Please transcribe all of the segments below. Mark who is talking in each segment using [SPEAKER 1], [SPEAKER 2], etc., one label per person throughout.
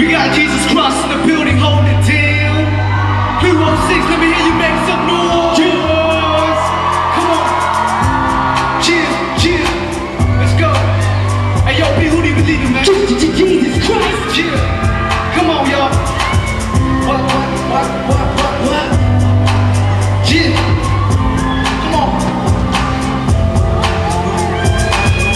[SPEAKER 1] We got Jesus Christ in the building, holding it down. Hlub 6, let me hear you make some noise. Cheers. Come on. Cheers, cheers. Let's go. Hey, yo, P, who do you believe in, man?
[SPEAKER 2] Jesus Christ.
[SPEAKER 1] Cheers. Come on, y'all. What? Yeah. Come on.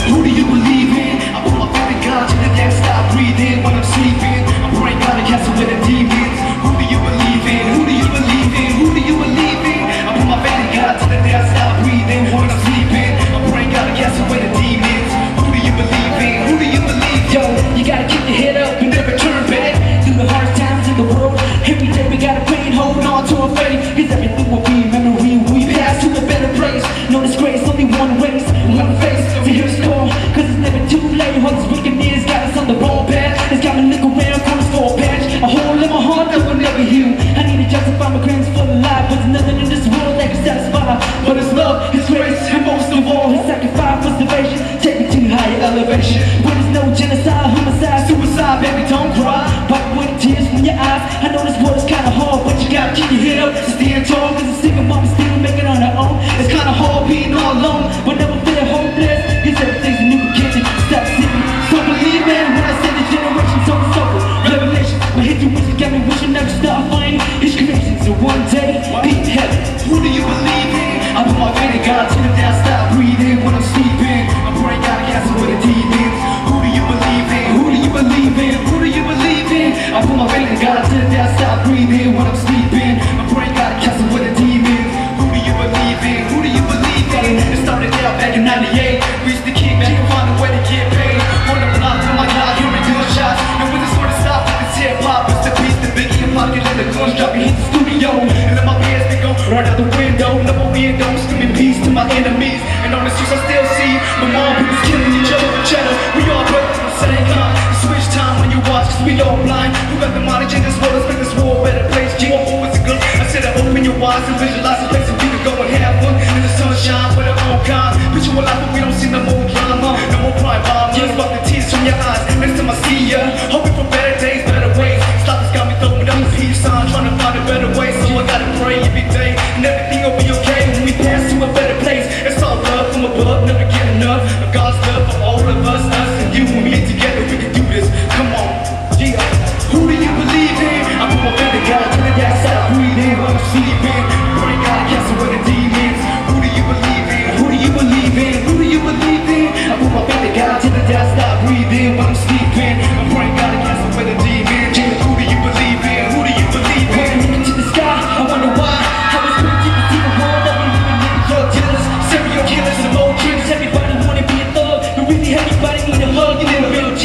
[SPEAKER 1] Who do you believe in? I put my faith in God till the day I stop breathing. When I'm sleeping, I'm praying God to cast away the demons. Who do you believe in? Who do you believe in? Who do you believe in? I put my faith in God till the day I stop breathing. When I'm sleeping, I'm praying God to cast away the demons. Who do you believe in? Who do you believe in?
[SPEAKER 2] Yo, you gotta keep your head up and never turn back. Through the hardest times in the world, every day we gotta pray and hold on to our faith. Cause everything will be memory. We pass to a better place. No disgrace, only one race, one face. So here's the call, cause it's never too late. All this wickedness got us on the wrong path. It's got me looking around, corners for a patch. A hole in my heart that will never heal. I need to justify my crimes for the life. But there's nothing in this world that can satisfy. But His love, His grace, and most of all His sacrifice for salvation. Take me to higher elevation. Where there's no genocide, homicide, suicide. Baby, don't cry. Wipe away the tears from your eyes. I know this world is kinda hard, but you gotta keep your head up and stand tall. Cause a single mom is still making on her own. It's kinda hard being all alone, but never feel hopeless. Cause everything's a new beginning. Stop sitting. So believe me when I say the generation's over. Revelation, my intuition got me wishing never stop finding His creation. So one day, be in heaven.
[SPEAKER 1] Who do you believe in? I put my faith in God till the day I stop breathing. When I'm sleeping, I'm praying God to cast away the demons. Who do you believe in? Who do you believe in? Who do you believe in? I put my faith in God till the day I stop breathing. When I'm sleeping, I'm praying God to cast away the demons. Who do you believe in? Who do you believe in? It started out back in '98. Reached the king, man, can find a way to get paid. On the block, oh my God, hearing gunshots. And when this sort of stop, with this hip hop, it's the beat, the Biggie and Pocket, let the guns drop, and hit the studio. And let my pants be go right out the window. Never window, screaming peace to my enemies. And on the streets I still see my mom who was killing each other for cheddar. We all brothers from the same kind. You switch time when you watch, cause we all blind. Who got the knowledge in this world? Let's make this war a better place. G always a good. I said I open your eyes and visualize the place that we can go and have fun. In the sunshine with our own kind. Picture a life but we don't see no more drama. No more pride bomb. Just wipe the tears from your eyes. Next time I see ya, hoping for better days, better ways. Stop this got me throwing up a peace sign, trying to find a better way. So I gotta pray every day, and everything will be okay when we pass to a better place. It's all love from above, never get enough of God's love for all of us, us and you. When we get together, we can do this. Come on, yeah. Who do you believe in? I put my faith in God till the day I stop breathing. When I'm sleeping, I'm praying God to cast away the demons. Who do you believe in? Who do you believe in? Who do you believe in? I put my faith in God till the day I stop breathing. When I'm sleeping, I'm praying God to cast away the demons. Yeah. Who do you believe in? Who do you believe in?
[SPEAKER 2] When I look into the sky, I wonder why. How it's pretty deep to see the world that we live in. Drug dealers, serial killers, and more tricks. Everybody wanna be a thug, but really everybody need a hug. You need a real G.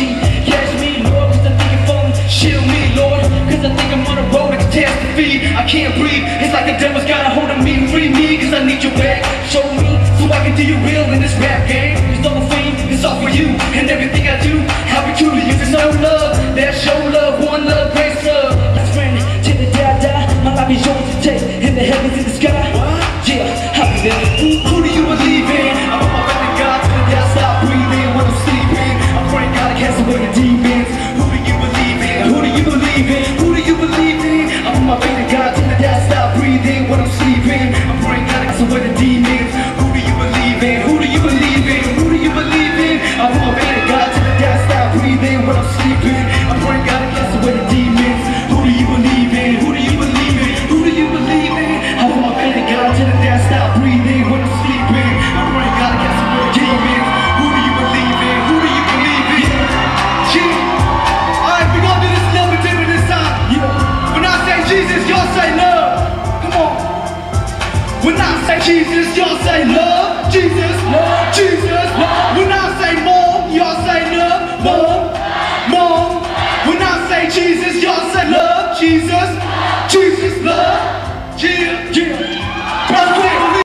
[SPEAKER 2] Catch me, Lord, cause I think you're falling. Shield me, Lord, cause I think I'm on a road to catastrophe. I can't breathe, it's like the devil's got a hold of me. Free me, cause I need your back. Show me, so I can do you real in this rap game.